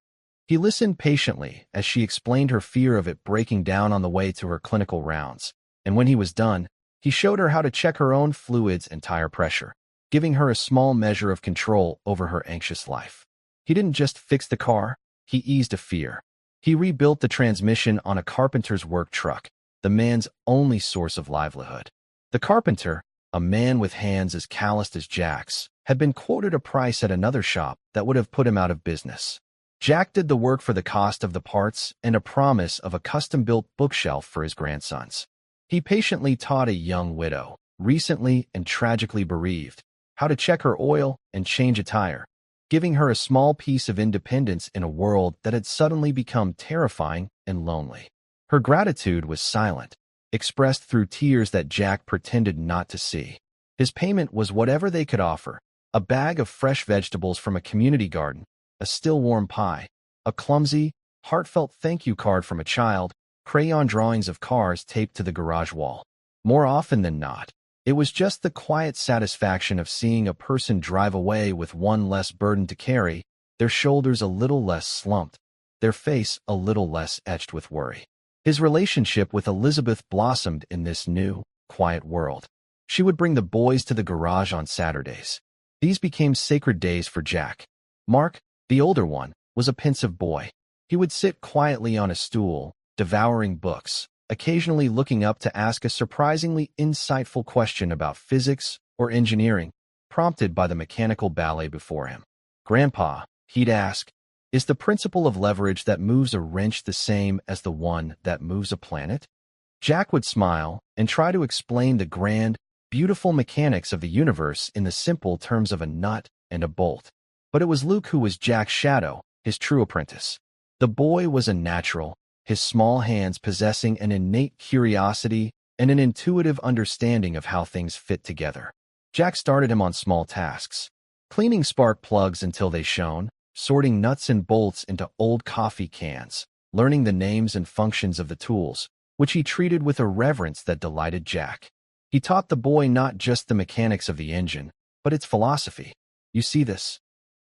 He listened patiently as she explained her fear of it breaking down on the way to her clinical rounds, and when he was done, he showed her how to check her own fluids and tire pressure, giving her a small measure of control over her anxious life. He didn't just fix the car, he eased a fear. He rebuilt the transmission on a carpenter's work truck, the man's only source of livelihood. The carpenter, a man with hands as calloused as Jack's, had been quoted a price at another shop that would have put him out of business. Jack did the work for the cost of the parts and a promise of a custom-built bookshelf for his grandsons. He patiently taught a young widow, recently and tragically bereaved, how to check her oil and change a tire, giving her a small piece of independence in a world that had suddenly become terrifying and lonely. Her gratitude was silent, expressed through tears that Jack pretended not to see. His payment was whatever they could offer: a bag of fresh vegetables from a community garden, a still-warm pie, a clumsy, heartfelt thank you card from a child, crayon drawings of cars taped to the garage wall. More often than not, it was just the quiet satisfaction of seeing a person drive away with one less burden to carry, their shoulders a little less slumped, their face a little less etched with worry. His relationship with Elizabeth blossomed in this new, quiet world. She would bring the boys to the garage on Saturdays. These became sacred days for Jack. Mark, the older one, was a pensive boy. He would sit quietly on a stool, devouring books, occasionally looking up to ask a surprisingly insightful question about physics or engineering, prompted by the mechanical ballet before him. "Grandpa," he'd ask, "is the principle of leverage that moves a wrench the same as the one that moves a planet?" Jack would smile and try to explain the grand, beautiful mechanics of the universe in the simple terms of a nut and a bolt. But it was Luke who was Jack's shadow, his true apprentice. The boy was a natural, his small hands possessing an innate curiosity and an intuitive understanding of how things fit together. Jack started him on small tasks: cleaning spark plugs until they shone, sorting nuts and bolts into old coffee cans, learning the names and functions of the tools, which he treated with a reverence that delighted Jack. He taught the boy not just the mechanics of the engine, but its philosophy. "You see this?"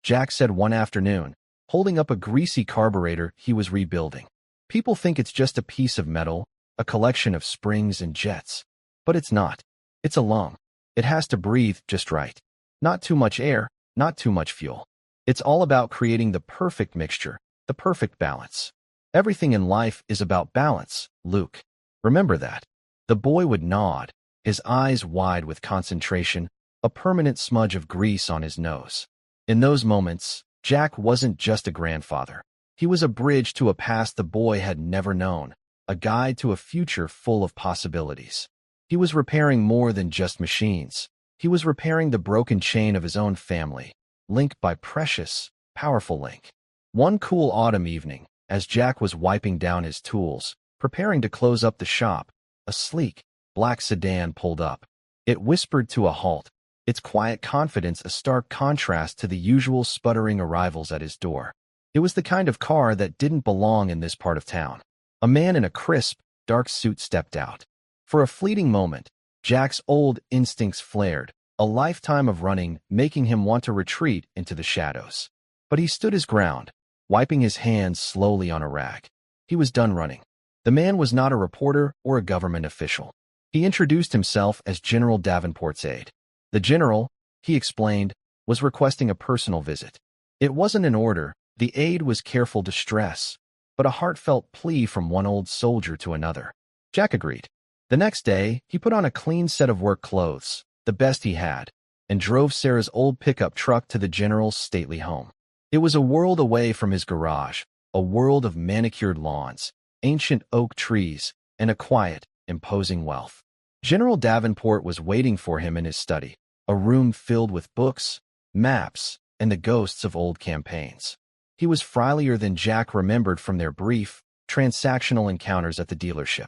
Jack said one afternoon, holding up a greasy carburetor he was rebuilding. "People think it's just a piece of metal, a collection of springs and jets. But it's not. It's a lung. It has to breathe just right. Not too much air, not too much fuel. It's all about creating the perfect mixture, the perfect balance. Everything in life is about balance, Luke. Remember that." The boy would nod, his eyes wide with concentration, a permanent smudge of grease on his nose. In those moments, Jack wasn't just a grandfather. He was a bridge to a past the boy had never known, a guide to a future full of possibilities. He was repairing more than just machines. He was repairing the broken chain of his own family, linked by precious, powerful link. One cool autumn evening, as Jack was wiping down his tools, preparing to close up the shop, a sleek, black sedan pulled up. It whispered to a halt, its quiet confidence a stark contrast to the usual sputtering arrivals at his door. It was the kind of car that didn't belong in this part of town. A man in a crisp, dark suit stepped out. For a fleeting moment, Jack's old instincts flared, a lifetime of running making him want to retreat into the shadows. But he stood his ground, wiping his hands slowly on a rag. He was done running. The man was not a reporter or a government official. He introduced himself as General Davenport's aide. The general, he explained, was requesting a personal visit. It wasn't an order, the aide was careful to stress, but a heartfelt plea from one old soldier to another. Jack agreed. The next day, he put on a clean set of work clothes, the best he had, and drove Sarah's old pickup truck to the general's stately home. It was a world away from his garage, a world of manicured lawns, ancient oak trees, and a quiet, imposing wealth. General Davenport was waiting for him in his study, a room filled with books, maps, and the ghosts of old campaigns. He was friendlier than Jack remembered from their brief, transactional encounters at the dealership.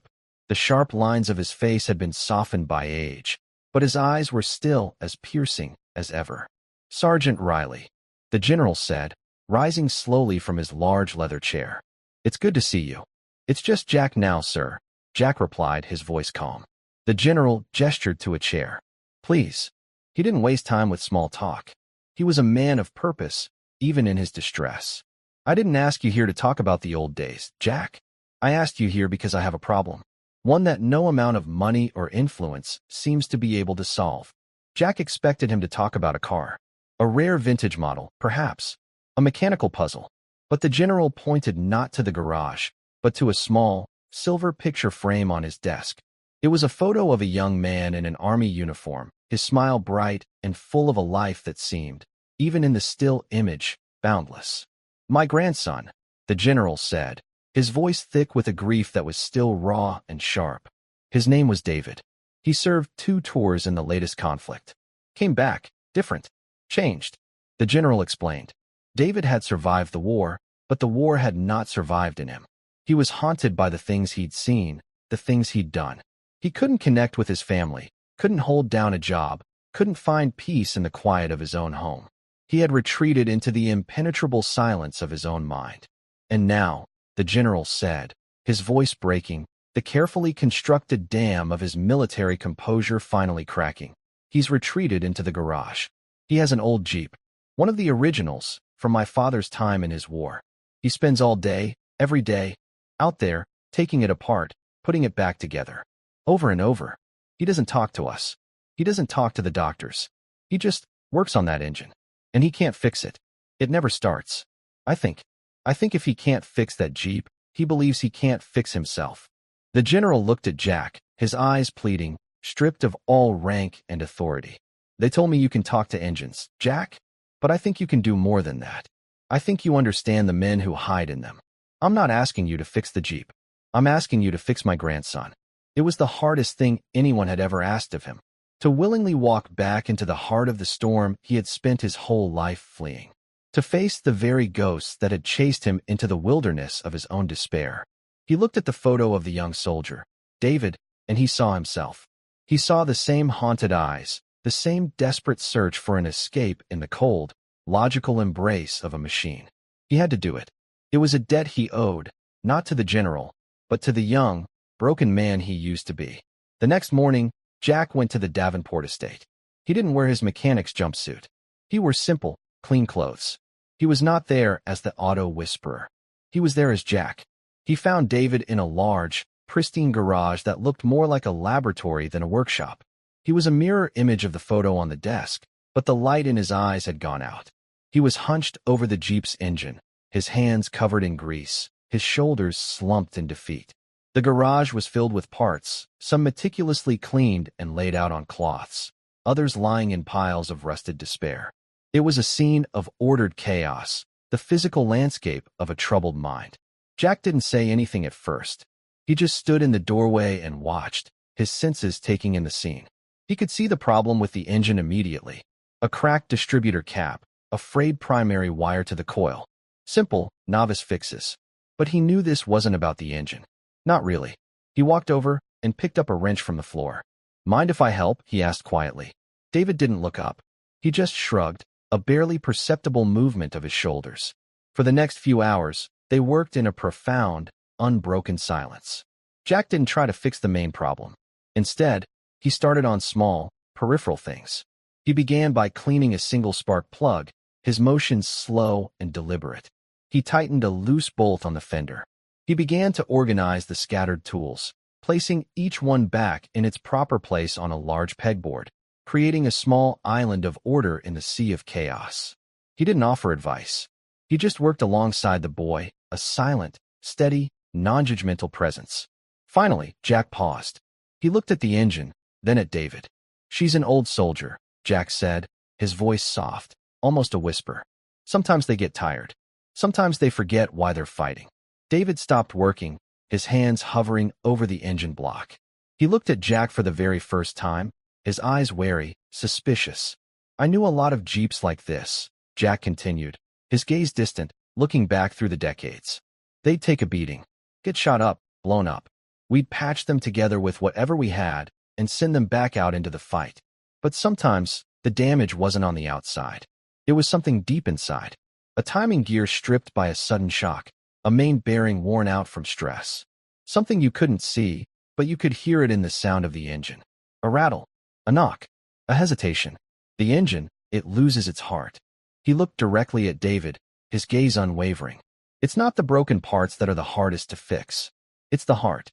The sharp lines of his face had been softened by age, but his eyes were still as piercing as ever. "Sergeant Riley," the general said, rising slowly from his large leather chair. "It's good to see you." "It's just Jack now, sir," Jack replied, his voice calm. The general gestured to a chair. "Please." He didn't waste time with small talk. He was a man of purpose, even in his distress. "I didn't ask you here to talk about the old days, Jack. I asked you here because I have a problem. One that no amount of money or influence seems to be able to solve." Jack expected him to talk about a car. A rare vintage model, perhaps. A mechanical puzzle. But the general pointed not to the garage, but to a small, silver picture frame on his desk. It was a photo of a young man in an army uniform, his smile bright and full of a life that seemed, even in the still image, boundless. "My grandson," the general said, his voice thick with a grief that was still raw and sharp. "His name was David. He served 2 tours in the latest conflict. Came back, different, changed." The general explained. David had survived the war, but the war had not survived in him. He was haunted by the things he'd seen, the things he'd done. He couldn't connect with his family, couldn't hold down a job, couldn't find peace in the quiet of his own home. He had retreated into the impenetrable silence of his own mind. And now, the general said, his voice breaking, the carefully constructed dam of his military composure finally cracking. He's retreated into the garage. He has an old Jeep, one of the originals, from my father's time in his war. He spends all day, every day, out there, taking it apart, putting it back together. Over and over. He doesn't talk to us. He doesn't talk to the doctors. He just works on that engine. And he can't fix it. It never starts. I think if he can't fix that Jeep, he believes he can't fix himself." The general looked at Jack, his eyes pleading, stripped of all rank and authority. "They told me you can talk to engines, Jack, but I think you can do more than that. I think you understand the men who hide in them. I'm not asking you to fix the Jeep. I'm asking you to fix my grandson." It was the hardest thing anyone had ever asked of him, to willingly walk back into the heart of the storm he had spent his whole life fleeing, to face the very ghosts that had chased him into the wilderness of his own despair. He looked at the photo of the young soldier, David, and he saw himself. He saw the same haunted eyes, the same desperate search for an escape in the cold, logical embrace of a machine. He had to do it. It was a debt he owed, not to the general, but to the young, broken man he used to be. The next morning, Jack went to the Davenport estate. He didn't wear his mechanic's jumpsuit. He wore simple, clean clothes. He was not there as the auto whisperer. He was there as Jack. He found David in a large, pristine garage that looked more like a laboratory than a workshop. He was a mirror image of the photo on the desk, but the light in his eyes had gone out. He was hunched over the Jeep's engine, his hands covered in grease, his shoulders slumped in defeat. The garage was filled with parts, some meticulously cleaned and laid out on cloths, others lying in piles of rusted despair. It was a scene of ordered chaos, the physical landscape of a troubled mind. Jack didn't say anything at first. He just stood in the doorway and watched, his senses taking in the scene. He could see the problem with the engine immediately. A cracked distributor cap, a frayed primary wire to the coil. Simple, novice fixes. But he knew this wasn't about the engine. Not really. He walked over and picked up a wrench from the floor. "Mind if I help?" he asked quietly. David didn't look up. He just shrugged, a barely perceptible movement of his shoulders. For the next few hours, they worked in a profound, unbroken silence. Jack didn't try to fix the main problem. Instead, he started on small, peripheral things. He began by cleaning a single spark plug, his motions slow and deliberate. He tightened a loose bolt on the fender. He began to organize the scattered tools, placing each one back in its proper place on a large pegboard, creating a small island of order in the sea of chaos. He didn't offer advice. He just worked alongside the boy, a silent, steady, non-judgmental presence. Finally, Jack paused. He looked at the engine, then at David. "She's an old soldier," Jack said, his voice soft, almost a whisper. "Sometimes they get tired. Sometimes they forget why they're fighting." David stopped working, his hands hovering over the engine block. He looked at Jack for the very first time, his eyes wary, suspicious. "I knew a lot of Jeeps like this," Jack continued, his gaze distant, looking back through the decades. "They'd take a beating, get shot up, blown up. We'd patch them together with whatever we had and send them back out into the fight. But sometimes, the damage wasn't on the outside. It was something deep inside. A timing gear stripped by a sudden shock, a main bearing worn out from stress. Something you couldn't see, but you could hear it in the sound of the engine. A rattle, a knock, a hesitation. The engine, it loses its heart." He looked directly at David, his gaze unwavering. "It's not the broken parts that are the hardest to fix. It's the heart."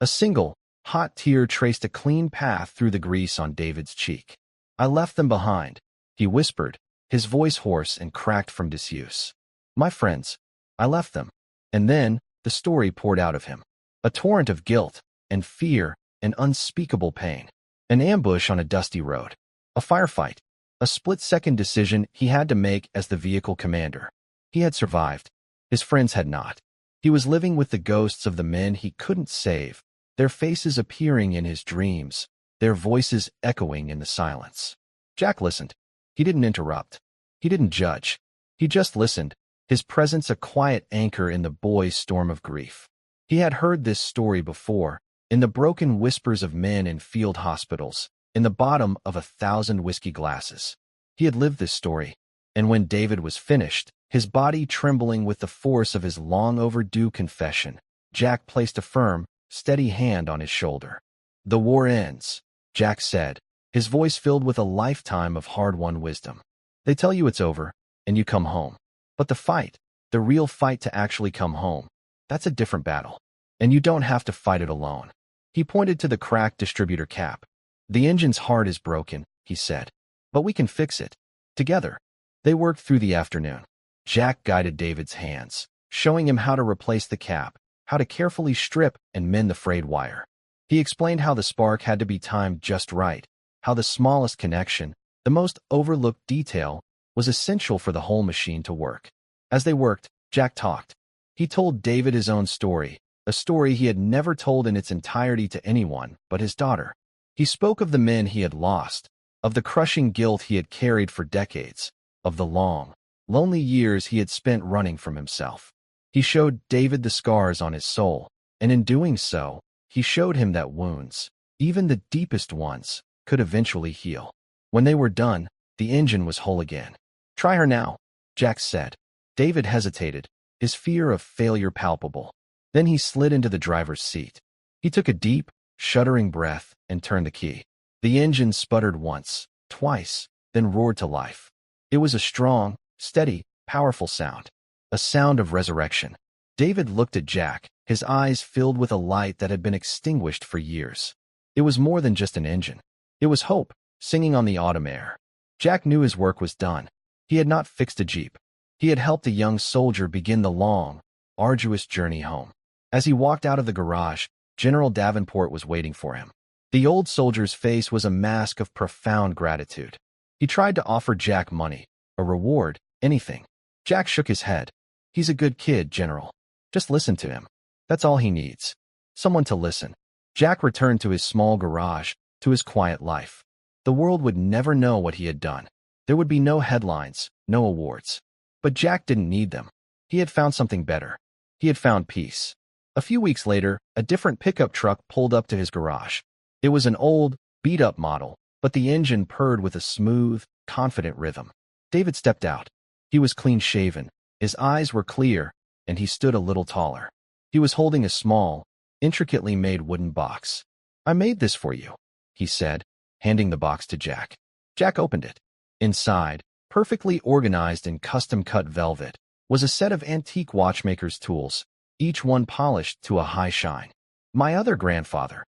A single, hot tear traced a clean path through the grease on David's cheek. "I left them behind," he whispered, his voice hoarse and cracked from disuse. "My friends, I left them." And then, the story poured out of him. A torrent of guilt, and fear, and unspeakable pain. An ambush on a dusty road. A firefight. A split-second decision he had to make as the vehicle commander. He had survived. His friends had not. He was living with the ghosts of the men he couldn't save, their faces appearing in his dreams, their voices echoing in the silence. Jack listened. He didn't interrupt. He didn't judge. He just listened, his presence a quiet anchor in the boy's storm of grief. He had heard this story before, in the broken whispers of men in field hospitals, in the bottom of 1,000 whiskey glasses. He had lived this story, and when David was finished, his body trembling with the force of his long-overdue confession, Jack placed a firm, steady hand on his shoulder. "The war ends," Jack said, his voice filled with a lifetime of hard-won wisdom. "They tell you it's over, and you come home. But the fight, the real fight to actually come home, that's a different battle. And you don't have to fight it alone." He pointed to the cracked distributor cap. "The engine's heart is broken," he said. "But we can fix it. Together." They worked through the afternoon. Jack guided David's hands, showing him how to replace the cap, how to carefully strip and mend the frayed wire. He explained how the spark had to be timed just right, how the smallest connection, the most overlooked detail, was essential for the whole machine to work. As they worked, Jack talked. He told David his own story, a story he had never told in its entirety to anyone but his daughter. He spoke of the men he had lost, of the crushing guilt he had carried for decades, of the long, lonely years he had spent running from himself. He showed David the scars on his soul, and in doing so, he showed him that wounds, even the deepest ones, could eventually heal. When they were done, the engine was whole again. "Try her now," Jack said. David hesitated, his fear of failure palpable. Then he slid into the driver's seat. He took a deep, shuddering breath and turned the key. The engine sputtered once, twice, then roared to life. It was a strong, steady, powerful sound. A sound of resurrection. David looked at Jack, his eyes filled with a light that had been extinguished for years. It was more than just an engine. It was hope, singing on the autumn air. Jack knew his work was done. He had not fixed a Jeep. He had helped a young soldier begin the long, arduous journey home. As he walked out of the garage, General Davenport was waiting for him. The old soldier's face was a mask of profound gratitude. He tried to offer Jack money, a reward, anything. Jack shook his head. "He's a good kid, General. Just listen to him. That's all he needs. Someone to listen." Jack returned to his small garage, to his quiet life. The world would never know what he had done. There would be no headlines, no awards. But Jack didn't need them. He had found something better. He had found peace. A few weeks later, a different pickup truck pulled up to his garage. It was an old, beat-up model, but the engine purred with a smooth, confident rhythm. David stepped out. He was clean-shaven, his eyes were clear, and he stood a little taller. He was holding a small, intricately made wooden box. "I made this for you," he said, handing the box to Jack. Jack opened it. Inside, perfectly organized in custom-cut velvet, was a set of antique watchmaker's tools, each one polished to a high shine. "My other grandfather.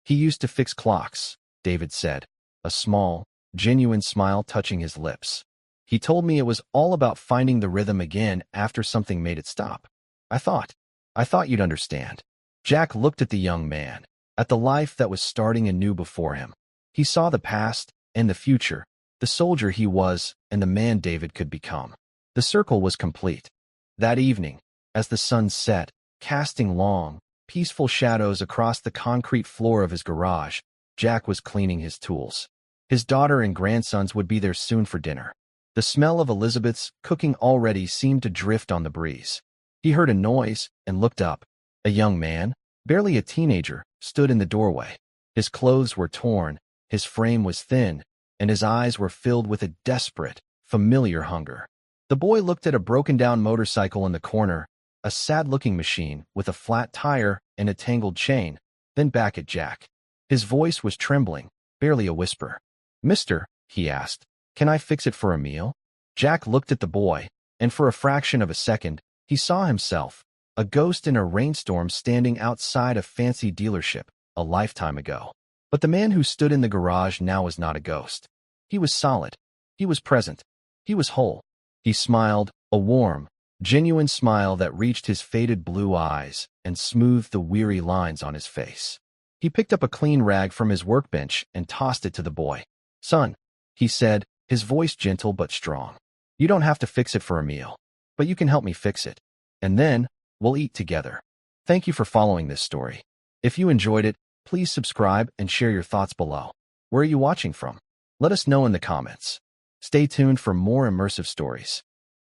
He used to fix clocks," David said, a small, genuine smile touching his lips. "He told me it was all about finding the rhythm again after something made it stop. I thought you'd understand." Jack looked at the young man, at the life that was starting anew before him. He saw the past and the future, the soldier he was and the man David could become. The circle was complete. That evening, as the sun set, casting long, peaceful shadows across the concrete floor of his garage, Jack was cleaning his tools. His daughter and grandsons would be there soon for dinner. The smell of Elizabeth's cooking already seemed to drift on the breeze. He heard a noise and looked up. A young man, barely a teenager, stood in the doorway. His clothes were torn, his frame was thin, and his eyes were filled with a desperate, familiar hunger. The boy looked at a broken-down motorcycle in the corner, a sad-looking machine with a flat tire and a tangled chain, then back at Jack. His voice was trembling, barely a whisper. "Mister," he asked, "can I fix it for a meal?" Jack looked at the boy, and for a fraction of a second, he saw himself, a ghost in a rainstorm standing outside a fancy dealership, a lifetime ago. But the man who stood in the garage now was not a ghost. He was solid. He was present. He was whole. He smiled, a warm, genuine smile that reached his faded blue eyes and smoothed the weary lines on his face. He picked up a clean rag from his workbench and tossed it to the boy. "Son," he said, his voice gentle but strong. "You don't have to fix it for a meal, but you can help me fix it. And then, we'll eat together." Thank you for following this story. If you enjoyed it, please subscribe and share your thoughts below. Where are you watching from? Let us know in the comments. Stay tuned for more immersive stories.